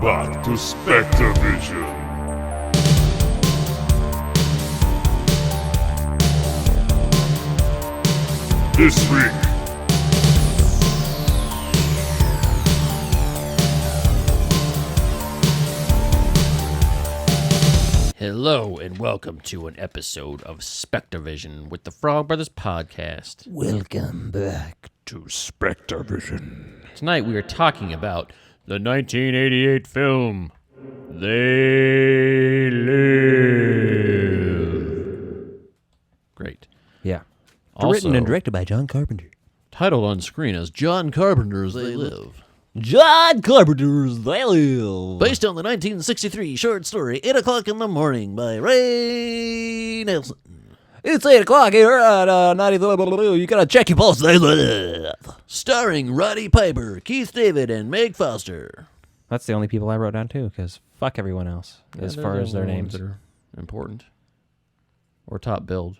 back to SpectreVision. This week, hello and welcome to an episode of SpectreVision with the Frog Brothers podcast. Welcome back to SpectreVision. Tonight we are talking about the 1988 film, They Live. Great. Yeah. Also, Written and directed by John Carpenter. Titled on screen as John Carpenter's They Live. John Carpenter's They Live. Based on the 1963 short story 8 o'clock in the morning by Ray Nelson. It's 8 o'clock here at 90. You gotta check your pulse. They live. Starring Roddy Piper, Keith David, and Meg Foster. That's the only people I wrote down too, because fuck everyone else as far as their names that are important or top billed.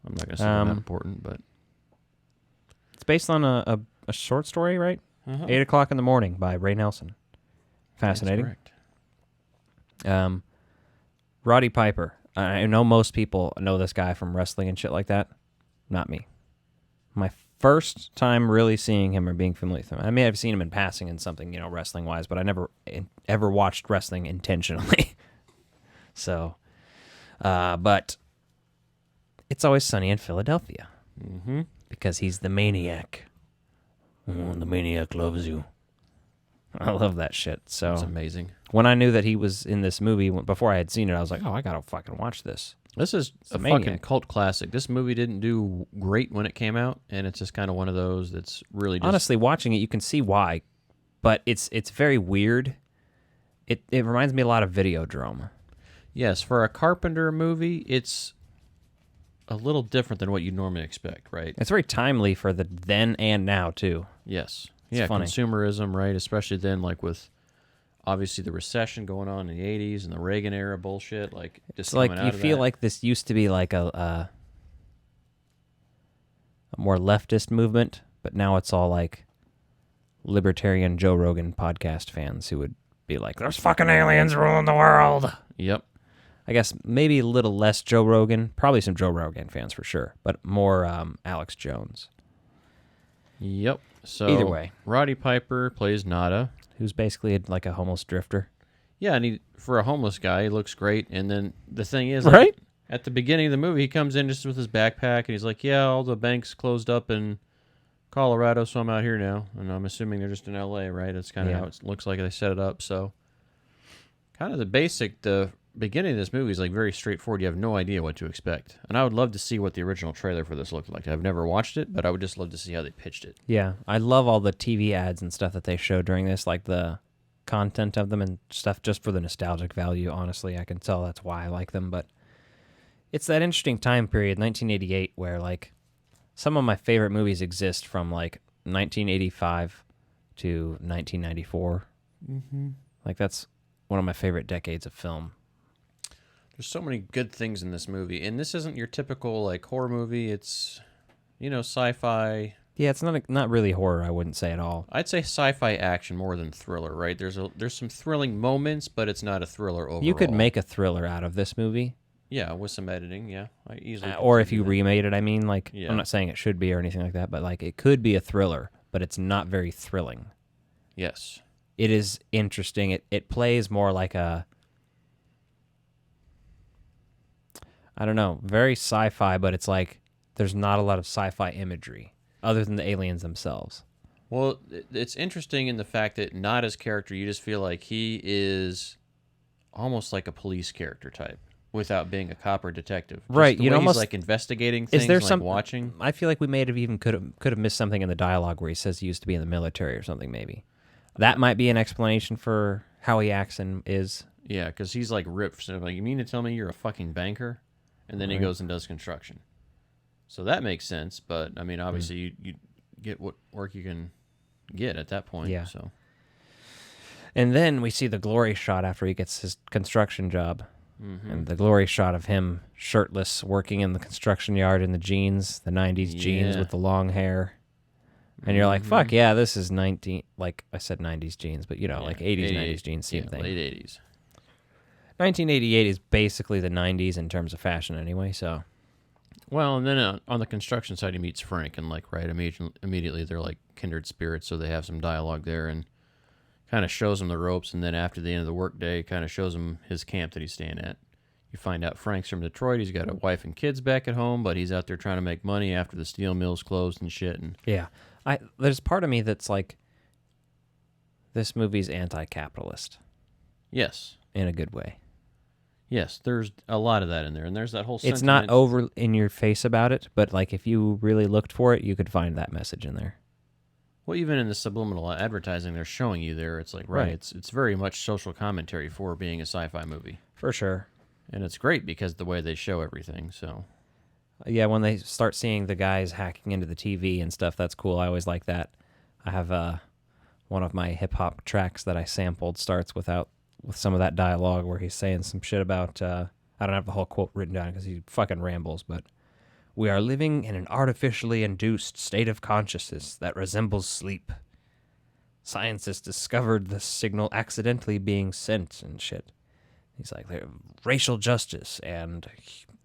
I'm not gonna say they're not important, but It's based on a short story, right? 8 o'clock in the morning by Ray Nelson. Fascinating. That's correct. Roddy Piper. I know most people know this guy from wrestling and shit like that. Not me. My first time really seeing him or being familiar with him. I may have seen him in passing in something, wrestling-wise, but I never ever watched wrestling intentionally. So, but it's always sunny in Philadelphia. Mm-hmm. Because he's the maniac. The maniac loves you. I love that shit. So That's amazing. when I knew that he was in this movie, before I had seen it, I was like, oh, I gotta fucking watch this. This is a fucking cult classic. This movie didn't do great when it came out, and it's just kind of one of those that's really just... Honestly, watching it, you can see why, but it's very weird. It reminds me a lot of Videodrome. Yes, for a Carpenter movie, it's a little different than what you normally expect, right? It's very timely for the then and now, too. Yes. It's funny. Consumerism, right? Especially then, like with obviously the recession going on in the 80s and the Reagan era bullshit. Like, just It's like coming out you of feel that. like this used to be like a more leftist movement, but now it's all like libertarian Joe Rogan podcast fans who would be like, there's fucking aliens ruling the world. Yep. I guess maybe a little less Joe Rogan, probably some Joe Rogan fans for sure, but more Alex Jones. Yep. So Either way. Roddy Piper plays Nada. Who's basically like a homeless drifter. Yeah, and for a homeless guy, he looks great. And then the thing is, Right? like, at the beginning of the movie, he comes in just with his backpack, and he's like, yeah, all the banks closed up in Colorado, so I'm out here now. And I'm assuming they're just in L.A., right? That's kind of how it looks like they set it up. So kind of the beginning of this movie is like very straightforward. You have no idea what to expect. And I would love to see what the original trailer for this looked like. I've never watched it, but I would just love to see how they pitched it. Yeah, I love all the TV ads and stuff that they show during this, like the content of them and stuff just for the nostalgic value, honestly. I can tell that's why I like them, but it's that interesting time period, 1988, where like some of my favorite movies exist from like 1985 to 1994. Mm-hmm. Like that's one of my favorite decades of film. There's so many good things in this movie, and this isn't your typical like horror movie. It's, sci-fi. Yeah, it's not really horror, I wouldn't say at all. I'd say sci-fi action more than thriller, right? There's some thrilling moments, but it's not a thriller overall. You could make a thriller out of this movie. Yeah, with some editing, yeah. I easily Or if do you that. remade it, I mean, like, Yeah. I'm not saying it should be or anything like that, but like it could be a thriller, but it's not very thrilling. Yes. It is interesting. It plays more like I don't know, very sci-fi, but it's like there's not a lot of sci-fi imagery other than the aliens themselves. Well, it's interesting in the fact that Nada's character, you just feel like he is almost like a police character type without being a cop or detective. Just Right, the you'd way almost- he's like investigating things, Is there like some watching. I feel like we may have even could have missed something in the dialogue where he says he used to be in the military or something. Maybe that might be an explanation for how he acts and is. Yeah, because he's like ripped. So like, you mean to tell me you're a fucking banker? And then he goes and does construction. So that makes sense, but I mean, obviously you get what work you can get at that point. Yeah. So. And then we see the glory shot after he gets his construction job. Mm-hmm. And the glory shot of him shirtless working in the construction yard in the jeans, the 90s jeans Yeah. with the long hair. And you're like, fuck yeah, this is 90s jeans, but like 80s, 90s jeans, same thing. Late 80s. 1988 is basically the 90s in terms of fashion anyway, so. Well, and then on the construction side, he meets Frank, and immediately they're like kindred spirits, so they have some dialogue there, and kind of shows him the ropes, and then after the end of the workday, kind of shows him his camp that he's staying at. You find out Frank's from Detroit. He's got a wife and kids back at home, but he's out there trying to make money after the steel mill's closed and shit. And yeah, there's part of me that's like, this movie's anti-capitalist. Yes. In a good way. Yes, there's a lot of that in there, and there's that whole It's not over in your face about it, but like if you really looked for it, you could find that message in there. Well, even in the subliminal advertising they're showing you there, it's like, right. It's very much social commentary for being a sci-fi movie. For sure. And it's great because the way they show everything, so. Yeah, when they start seeing the guys hacking into the TV and stuff, that's cool. I always like that. I have one of my hip-hop tracks that I sampled starts with some of that dialogue where he's saying some shit about, I don't have the whole quote written down because he fucking rambles, but we are living in an artificially induced state of consciousness that resembles sleep. Science has discovered the signal accidentally being sent and shit. He's like, racial justice and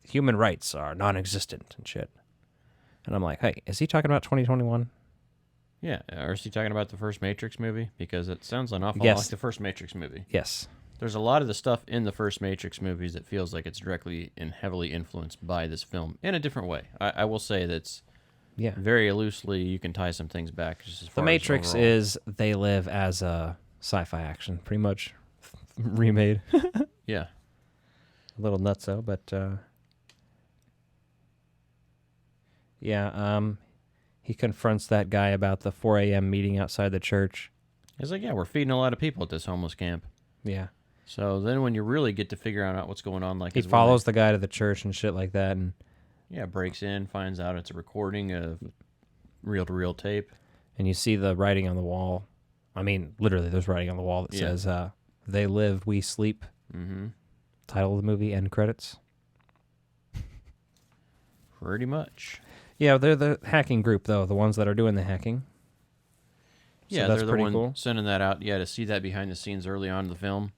human rights are non-existent and shit. And I'm like, hey, is he talking about 2021? Yeah, or is he talking about the first Matrix movie? Because it sounds an awful lot like the first Matrix movie. Yes. There's a lot of the stuff in the first Matrix movies that feels like it's directly and heavily influenced by this film in a different way. I will say that's very loosely, you can tie some things back. Just as far the Matrix as overall. is They Live as a sci-fi action, pretty much remade. Yeah. A little nutso, but he confronts that guy about the 4 a.m. meeting outside the church. He's like, yeah, we're feeding a lot of people at this homeless camp. Yeah. So then when you really get to figure out what's going on, like he follows the guy to the church and shit like that, and breaks in, finds out it's a recording of reel-to-reel tape. And you see the writing on the wall. I mean, literally, there's writing on the wall that says, they live, we sleep. Mm-hmm. Title of the movie, end credits. Pretty much. Yeah, they're the hacking group, though, the ones that are doing the hacking. Yeah, so that's they're the pretty one cool. Sending that out. Yeah, to see that behind the scenes early on in the film.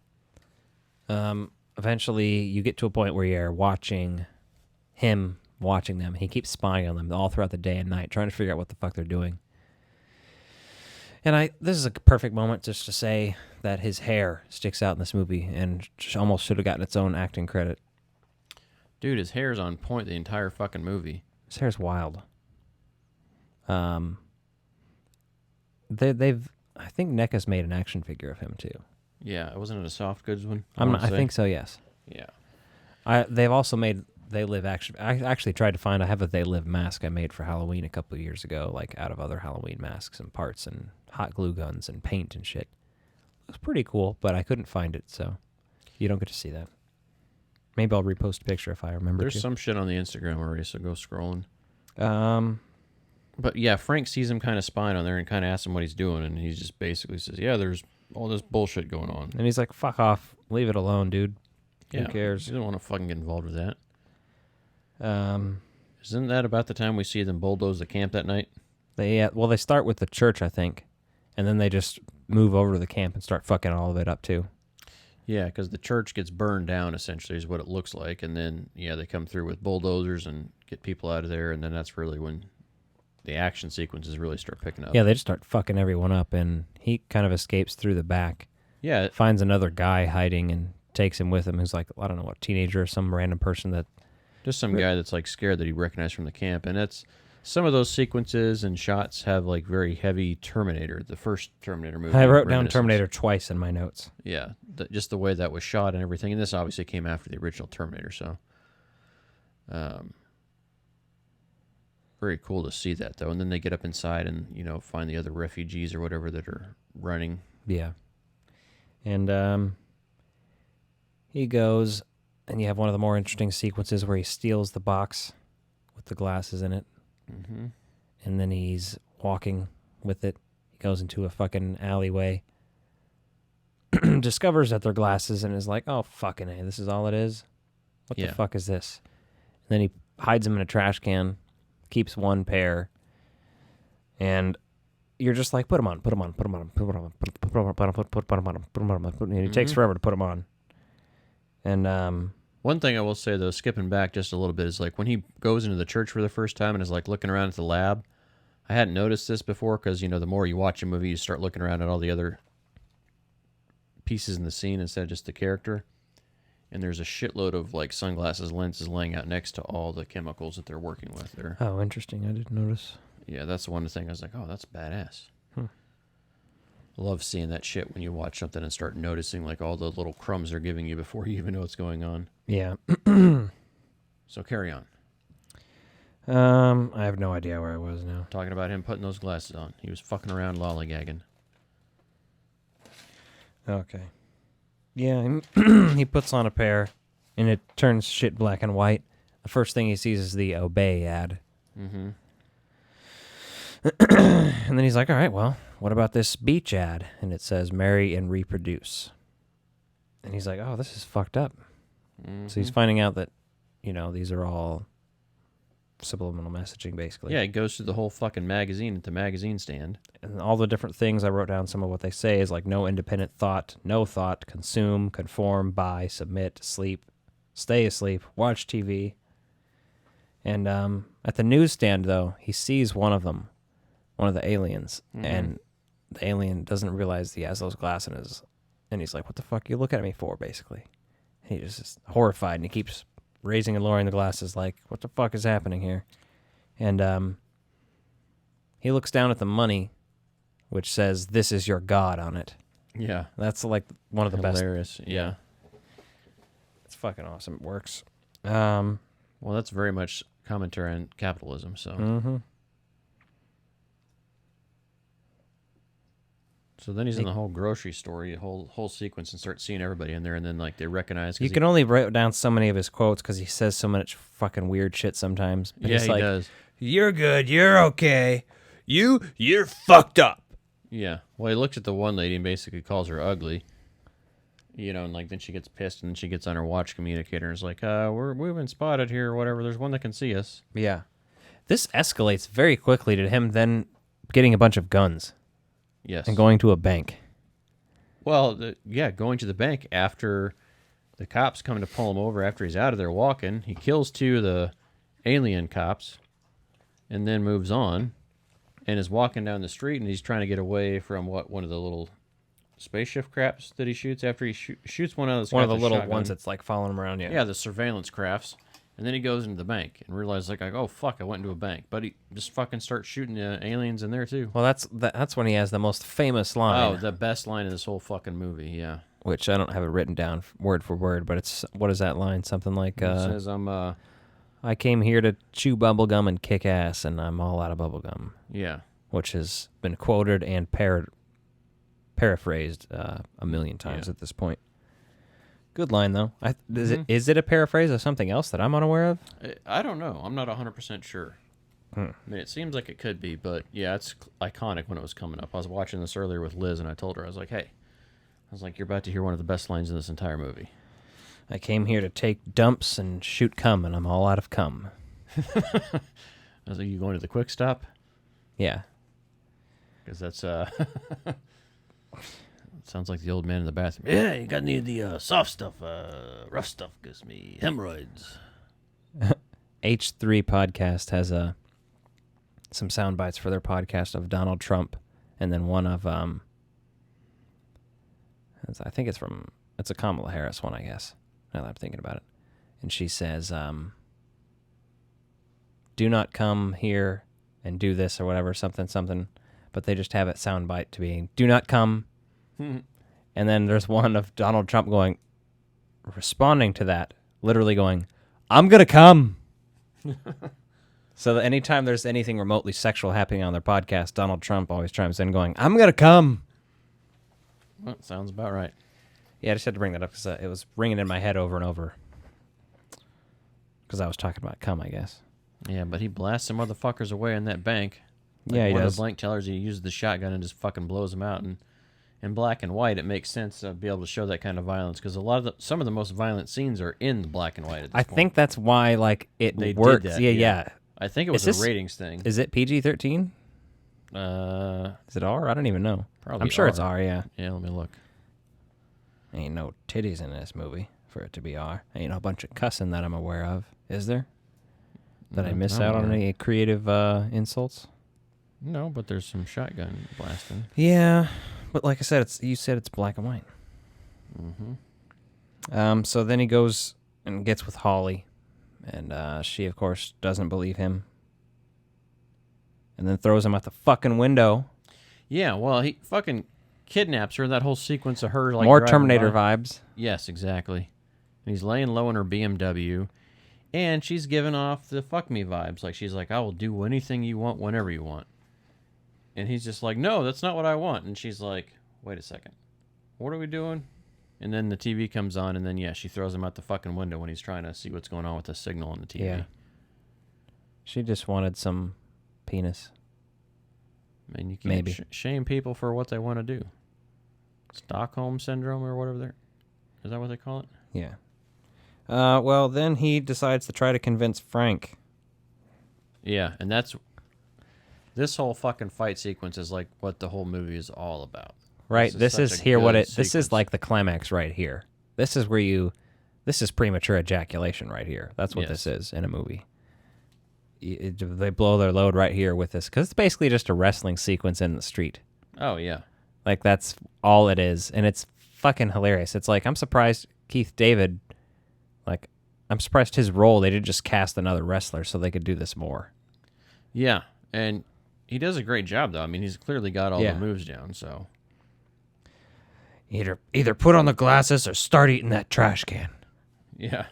Eventually, you get to a point where you're watching them, and he keeps spying on them all throughout the day and night, trying to figure out what the fuck they're doing. And this is a perfect moment just to say that his hair sticks out in this movie and almost should have gotten its own acting credit. Dude, his hair's on point the entire fucking movie. His hair's wild. They've I think NECA's made an action figure of him too. Yeah, wasn't it a soft goods one? I think so, yes. Yeah. They've also made They Live action. I actually tried to find. I have a They Live mask I made for Halloween a couple of years ago, like out of other Halloween masks and parts and hot glue guns and paint and shit. It was pretty cool, but I couldn't find it, so you don't get to see that. Maybe I'll repost a picture if I remember. There's some shit on the Instagram already, so go scrolling. Um, But yeah, Frank sees him kind of spying on there and kind of asks him what he's doing, and he just basically says, "Yeah, there's all this bullshit going on." and he's like, "Fuck off, leave it alone, dude. Yeah, Who cares?" You don't want to fucking get involved with that. Um, Isn't that about the time we see them bulldoze the camp that night? they start with the church, I think, and then they just move over to the camp and start fucking all of it up too. Yeah, because the church gets burned down, essentially, is what it looks like. And then, they come through with bulldozers and get people out of there. And then that's really when the action sequences really start picking up. Yeah, they just start fucking everyone up, and he kind of escapes through the back. Yeah. Finds another guy hiding and takes him with him who's like, I don't know what, teenager or some random person that... Just some guy that's like scared that he recognized from the camp. And that's... Some of those sequences and shots have like very heavy Terminator, the first Terminator movie. I wrote down Terminator twice in my notes. Yeah, just the way that was shot and everything. And this obviously came after the original Terminator, so... very cool to see that, though. And then they get up inside and, find the other refugees or whatever that are running. Yeah. And he goes, and you have one of the more interesting sequences where he steals the box with the glasses in it. Mm-hmm. And then he's walking with it. He goes into a fucking alleyway, discovers that they're glasses, and is like, oh, fucking A, this is all it is? What the fuck is this? And then he hides them in a trash can, keeps one pair, and you're just like, put them on. And it takes forever to put them on. And one thing I will say, though, skipping back just a little bit, is like when he goes into the church for the first time and is like looking around at the lab. I hadn't noticed this before because, you know, the more you watch a movie, you start looking around at all the other pieces in the scene instead of just the character. And there's a shitload of like sunglasses, lenses laying out next to all the chemicals that they're working with there. oh, interesting. I didn't notice. Yeah, that's the one thing I was like, oh, that's badass. Love seeing that shit when you watch something and start noticing like all the little crumbs they're giving you before you even know what's going on. Yeah. So carry on. I have no idea where I was now. Talking about him putting those glasses on. He was fucking around lollygagging. Okay. Yeah, he puts on a pair, and it turns shit black and white. The first thing he sees is the Obey ad. Mm-hmm. And then he's like, all right, well, what about this beach ad? And it says, marry and reproduce. And he's like, oh, this is fucked up. Mm-hmm. So he's finding out that, you know, these are all subliminal messaging, basically. Yeah, he goes through the whole fucking magazine at the magazine stand. And all the different things, I wrote down some of what they say is like no independent thought, no thought, consume, conform, buy, submit, sleep, stay asleep, watch TV. And at the newsstand, though, he sees one of them, one of the aliens, and the alien doesn't realize he has those glasses, and he's like, what the fuck you looking at me for, basically? And he just is horrified, and he keeps raising and lowering the glasses like, what the fuck is happening here? And he looks down at the money, which says, this is your God on it. Yeah. That's like one of the best. Hilarious. Yeah. It's fucking awesome. It works. Well, that's very much commentary on capitalism, so. Mm-hmm. So then he's in the whole grocery store, a whole sequence, and starts seeing everybody in there, and then like they recognize. You can only write down so many of his quotes because he says so much fucking weird shit sometimes. But Yeah, he's he like, does. You're good. You're okay. You're fucked up. Yeah. Well, he looks at the one lady and basically calls her ugly. You know, and like then she gets pissed, and then she gets on her watch communicator and is like, we've been spotted here or whatever. There's one that can see us. Yeah. This escalates very quickly to him then getting a bunch of guns. Yes. And going to a bank. Well, going to the bank after the cops come to pull him over after he's out of there walking. He kills 2 of the alien cops and then moves on and is walking down the street, and he's trying to get away from one of the little spaceship craps that he shoots after he shoots one of those. One of the little ones that's like following him around. Yeah, the surveillance crafts. And then he goes into the bank and realizes, like, oh, fuck, I went into a bank. But he just fucking starts shooting the aliens in there, too. Well, that's when he has the most famous line. Oh, the best line in this whole fucking movie, yeah. Which I don't have it written down word for word, but it's, what is that line? Something like, It says, I came here to chew bubblegum and kick ass, and I'm all out of bubblegum. Yeah. Which has been quoted and paraphrased a million times at this point. Good line, though. Is it a paraphrase of something else that I'm unaware of? I don't know. I'm not 100% sure. I mean, it seems like it could be, but yeah, it's iconic when it was coming up. I was watching this earlier with Liz, and I told her, I was like, hey, you're about to hear one of the best lines in this entire movie. I came here to take dumps and shoot cum, and I'm all out of cum. I was like, you going to the quick stop? Yeah. Because that's, sounds like the old man in the bathroom. Yeah, you got any of the soft stuff, rough stuff gives me hemorrhoids. H3 Podcast has some sound bites for their podcast of Donald Trump, and then one of I think it's a Kamala Harris one, I guess, now that I'm thinking about it. And she says, do not come here and do this or whatever, something, but they just have it sound bite to being, do not come. And then there's one of Donald Trump responding to that, literally going, I'm going to come. So that anytime there's anything remotely sexual happening on their podcast, Donald Trump always chimes in going, I'm going to come. Well, sounds about right. Yeah, I just had to bring that up because it was ringing in my head over and over. Because I was talking about cum, I guess. Yeah, but he blasts some motherfuckers away in that bank. Yeah, he one does. of the blank tellers, he uses the shotgun and just fucking blows them out. And in black and white, it makes sense to be able to show that kind of violence because some of the most violent scenes are in the black and white. At this I point. think that's why, like, it They works. did that, Yeah. I think it was a ratings thing. Is it PG-13? Is it R? I don't even know. Probably I'm sure R. it's R, yeah. Yeah, let me look. Ain't no titties in this movie for it to be R. Ain't no bunch of cussing that I'm aware of. Is there? Did I miss out on any creative insults? No, but there's some shotgun blasting. Yeah, but like I said, you said it's black and white. Mm-hmm. So then he goes and gets with Holly, and she, of course, doesn't believe him, and then throws him out the fucking window. Yeah, well, he fucking kidnaps her. That whole sequence of her like More driving Terminator by. vibes. Yes, exactly. And he's laying low in her BMW, and she's giving off the fuck me vibes. Like she's like, I will do anything you want, whenever you want. And he's just like, no, that's not what I want. And she's like, wait a second, what are we doing? And then the TV comes on, and then yeah, she throws him out the fucking window when he's trying to see what's going on with the signal on the TV. Yeah. She just wanted some penis. I mean, you can't Maybe. shame people for what they want to do. Stockholm syndrome or whatever. Is that what they call it? Yeah. Well, then he decides to try to convince Frank. Yeah, and that's this whole fucking fight sequence is like what the whole movie is all about. Right. This is here what it. This is sequence. like the climax right here. This is where this is premature ejaculation right here. That's what this is in a movie. They blow their load right here with this because it's basically just a wrestling sequence in the street. Oh yeah. Like that's all it is, and it's fucking hilarious. It's like I'm surprised Keith David, like I'm surprised his role they didn't just cast another wrestler so they could do this more. Yeah, and he does a great job though. I mean, he's clearly got all Yeah. the moves down. So Either put on the glasses or start eating that trash can. yeah,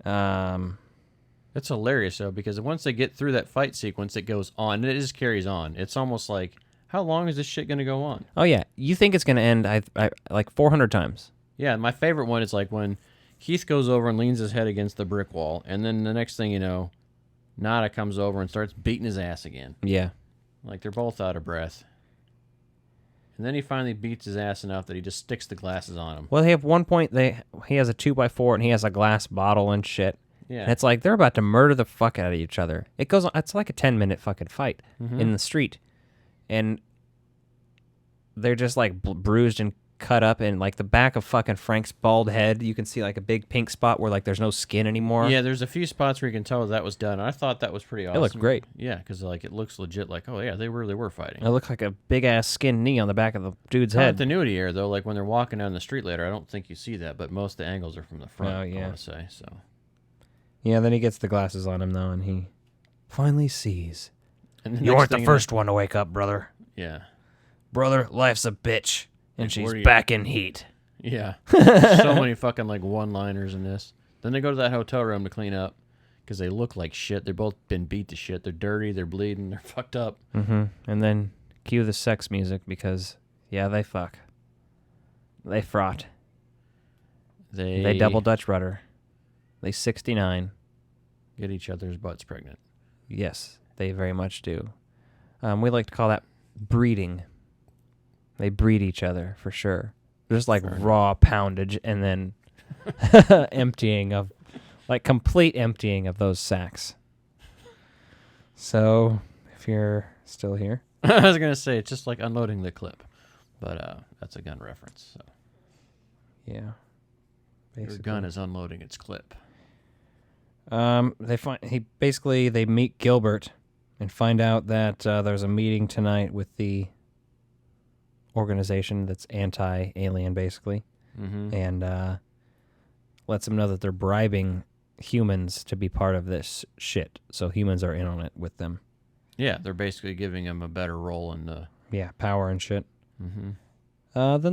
Um. it's hilarious though because once they get through that fight sequence, it goes on. And it just carries on. It's almost like, how long is this shit gonna go on? Oh yeah, you think it's gonna end? I like 400 times. Yeah, my favorite one is like when Keith goes over and leans his head against the brick wall, and then the next thing you know, Nada comes over and starts beating his ass again. Yeah. Like they're both out of breath. And then he finally beats his ass enough that he just sticks the glasses on him. Well, they have one point he has a 2x4 and he has a glass bottle and shit. Yeah. And it's like they're about to murder the fuck out of each other. It goes on. It's like a 10-minute fucking fight in the street, and they're just like bruised and cut up, and like the back of fucking Frank's bald head, you can see like a big pink spot where like there's no skin anymore. Yeah, there's a few spots where you can tell that was done. I thought that was pretty awesome. It looked great. Yeah, because like it looks legit. Like, oh yeah, they really were fighting. It looked like a big ass skin knee on the back of the dude's head. Continuity here, though, like when they're walking down the street later, I don't think you see that, but most of the angles are from the front. Oh, yeah. I want to say so. Yeah, then he gets the glasses on him though, and he finally sees. And You weren't the first one to wake up, brother. Yeah. Brother, life's a bitch, and Like, she's where do you- back in heat. Yeah. So many fucking like one-liners in this. Then they go to that hotel room to clean up because they look like shit. They've both been beat to shit. They're dirty. They're bleeding. They're fucked up. Mm-hmm. And then cue the sex music because, yeah, they fuck. They fraught. They double Dutch rudder. They 69. get each other's butts pregnant. Yes, they very much do. We like to call that breeding. They breed each other for sure. Just like raw poundage and then emptying of, like complete emptying of those sacks. So, if you're still here. I was going to say, it's just like unloading the clip. But that's a gun reference. So. Yeah. Your gun is unloading its clip. They meet Gilbert and find out that there's a meeting tonight with the organization that's anti-alien, basically, and lets them know that they're bribing humans to be part of this shit. So humans are in on it with them. Yeah, they're basically giving him a better role in the... Yeah, power and shit. Then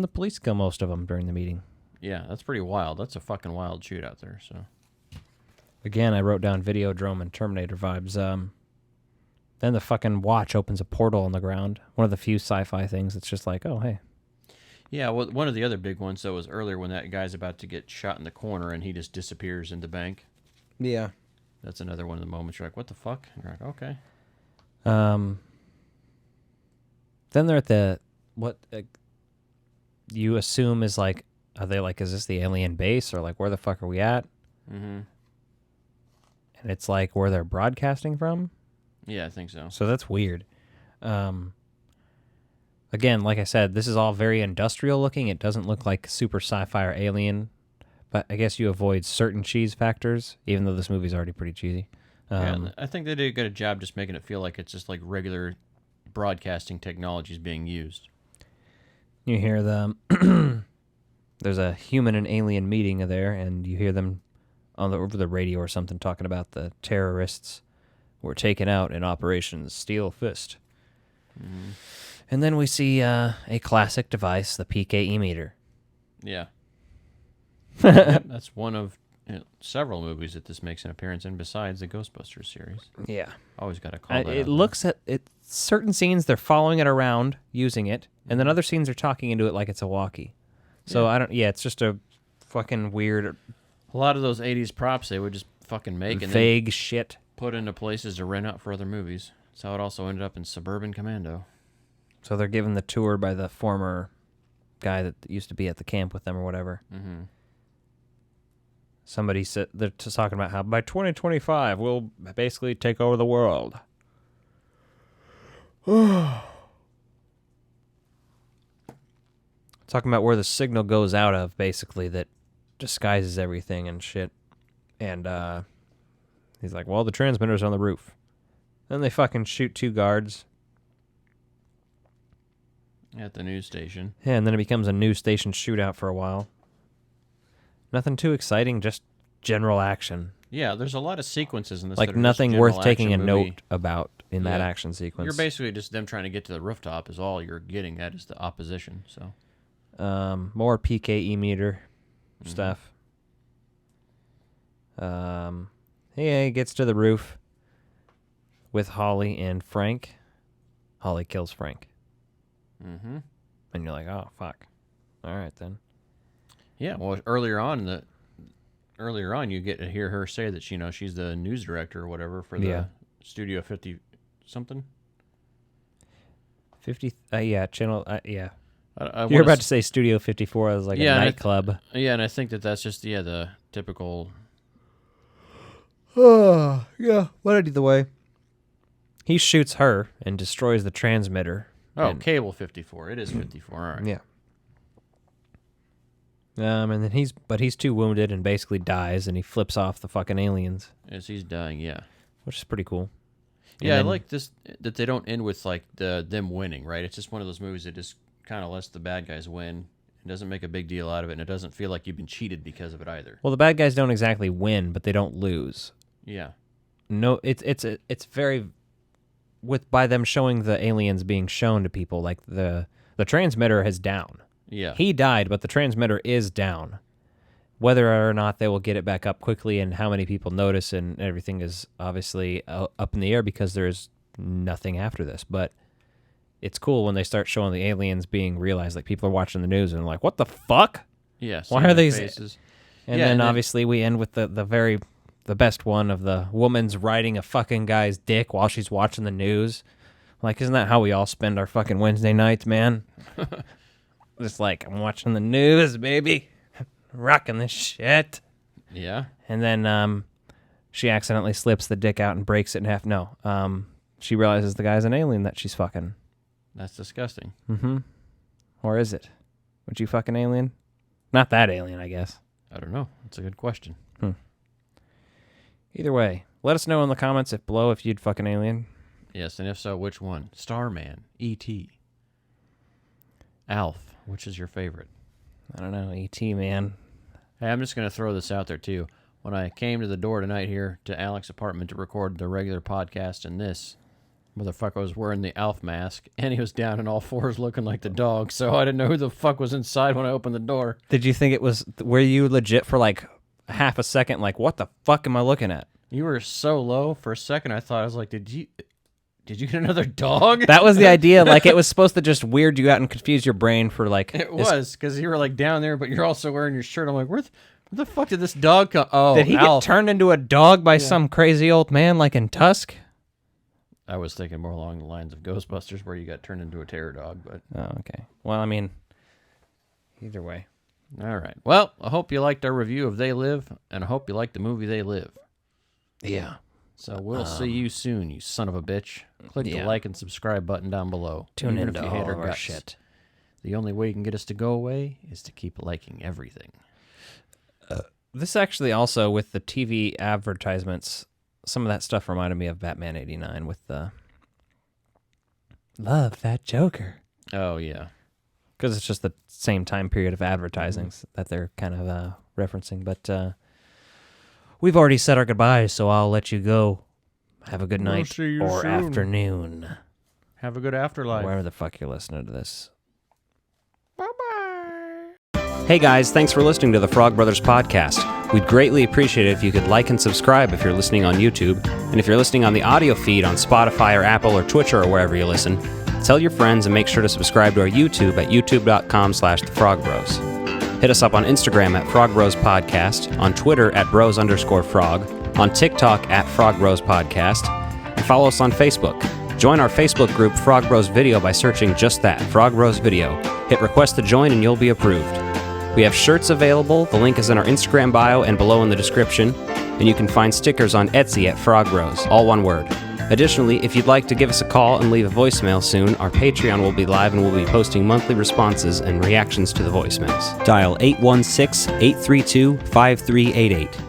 the police kill most of them during the meeting. Yeah, that's pretty wild. That's a fucking wild shootout there, so... Again, I wrote down Videodrome and Terminator vibes. Then the fucking watch opens a portal on the ground. One of the few sci-fi things that's just like, oh, hey. Yeah, well, one of the other big ones, though, was earlier when that guy's about to get shot in the corner and he just disappears in the bank. Yeah. That's another one of the moments you're like, what the fuck? And you're like, okay. Then they're at the, what you assume is like, are they like, is this the alien base or like, where the fuck are we at? Mm-hmm. And it's like where they're broadcasting from. Yeah, I think so. So that's weird. Again, like I said, this is all very industrial looking. It doesn't look like super sci-fi or alien, but I guess you avoid certain cheese factors, even though this movie's already pretty cheesy. Yeah, I think they did a good job just making it feel like it's just like regular broadcasting technologies being used. You hear them. There's a human and alien meeting there, and you hear them over the radio or something talking about the terrorists were taken out in Operation Steel Fist. Mm-hmm. And then we see a classic device, the PKE meter. Yeah. That's one of several movies that this makes an appearance in besides the Ghostbusters series. Yeah. Always got to call that It out looks at it. Certain scenes, they're following it around, using it, and then other scenes are talking into it like it's a walkie. So Yeah. it's just a fucking weird, there. A lot of those 80s props they would just fucking make and vague shit. put into places to rent out for other movies. That's how it also ended up in Suburban Commando. So they're given the tour by the former guy that used to be at the camp with them or whatever. Mm-hmm. Somebody said they're just talking about how by 2025 we'll basically take over the world. Talking about where the signal goes out of, basically, that disguises everything and shit. And he's like, well, the transmitter's on the roof. Then they fucking shoot 2 guards. At the news station. Yeah, and then it becomes a news station shootout for a while. Nothing too exciting, just general action. Yeah, there's a lot of sequences in this. Like that are nothing just worth general taking a action movie. note about in that Yeah. action sequence. You're basically just them trying to get to the rooftop is all you're getting at is the opposition. So More PKE meter stuff. He gets to the roof with Holly and Frank. Holly kills Frank. Mm-hmm. And you're like, oh, fuck. All right, then. Yeah, well, earlier on, you get to hear her say that she's the news director or whatever for the Studio 50 something. 50, channel, yeah. I You're about to say Studio 54 as like a nightclub. And I think that's just the typical. Yeah. What either way. He shoots her and destroys the transmitter. Oh, cable 54. It is 54. All right. Yeah. And then he's too wounded and basically dies, and he flips off the fucking aliens, As he's dying, yeah. which is pretty cool. Yeah, And I like this that they don't end with like them winning, right? It's just one of those movies that just kind of lets the bad guys win. It doesn't make a big deal out of it, and it doesn't feel like you've been cheated because of it either. Well, the bad guys don't exactly win, but they don't lose. Yeah. No, it's very by them showing the aliens being shown to people, like the transmitter is down. Yeah. He died, but the transmitter is down. Whether or not they will get it back up quickly and how many people notice and everything is obviously up in the air because there's nothing after this. But it's cool when they start showing the aliens being realized. Like people are watching the news and like, what the fuck? Yeah. Why are these faces? And Yeah, then obviously we end with the best one of the woman's riding a fucking guy's dick while she's watching the news. Like, isn't that how we all spend our fucking Wednesday nights, man? Just like, I'm watching the news, baby. Rocking this shit. Yeah. And then she accidentally slips the dick out and breaks it in half. No. She realizes the guy's an alien that she's fucking. That's disgusting. Mm-hmm. Or is it? Would you fuck an alien? Not that alien, I guess. I don't know. That's a good question. Either way, let us know in the comments if you'd fuck an alien. Yes, and if so, which one? Starman, E.T., Alf. Which is your favorite? I don't know. E.T., man. Hey, I'm just going to throw this out there, too. When I came to the door tonight here to Alex's apartment to record the regular podcast and this, motherfucker was wearing the Alf mask, and he was down on all fours looking like the dog, so I didn't know who the fuck was inside when I opened the door. Did you think it was... Were you legit for like half a second like, what the fuck am I looking at? You were so low for a second, I thought, I was like, did you get another dog? That was the idea. Like, it was supposed to just weird you out and confuse your brain for like... It was, because you were like down there, but you're also wearing your shirt. I'm like, where the fuck did this dog come? Oh, Did he Alf. get turned into a dog by some crazy old man like in Tusk? I was thinking more along the lines of Ghostbusters, where you got turned into a terror dog, but... Oh, okay. Well, I mean, either way. All right. Well, I hope you liked our review of They Live, and I hope you liked the movie They Live. Yeah. So we'll see you soon, you son of a bitch. Click the yeah. like and subscribe button down below. Tune even into if you hate all our of our guts. shit. The only way you can get us to go away is to keep liking everything. This actually also, with the TV advertisements, some of that stuff reminded me of Batman 89 with the love that Joker. Oh, yeah. Because it's just the same time period of advertisings that they're kind of referencing. But we've already said our goodbyes, so I'll let you go. Have a good We'll night see you or soon. afternoon. Have a good afterlife. Wherever the fuck you're listening to this. Hey guys, thanks for listening to the Frog Brothers podcast. We'd greatly appreciate it if you could like and subscribe if you're listening on YouTube. And if you're listening on the audio feed on Spotify or Apple or Twitcher or wherever you listen, tell your friends and make sure to subscribe to our YouTube at youtube.com/thefrogbros. Hit us up on Instagram at Frog Bros Podcast, on Twitter at bros_frog, on TikTok at Frog Bros Podcast, and follow us on Facebook. Join our Facebook group Frog Bros Video by searching just that, Frog Bros Video. Hit request to join and you'll be approved. We have shirts available. The link is in our Instagram bio and below in the description. And you can find stickers on Etsy at Frog Bros, all one word. Additionally, if you'd like to give us a call and leave a voicemail soon, our Patreon will be live and we'll be posting monthly responses and reactions to the voicemails. Dial 816-832-5388.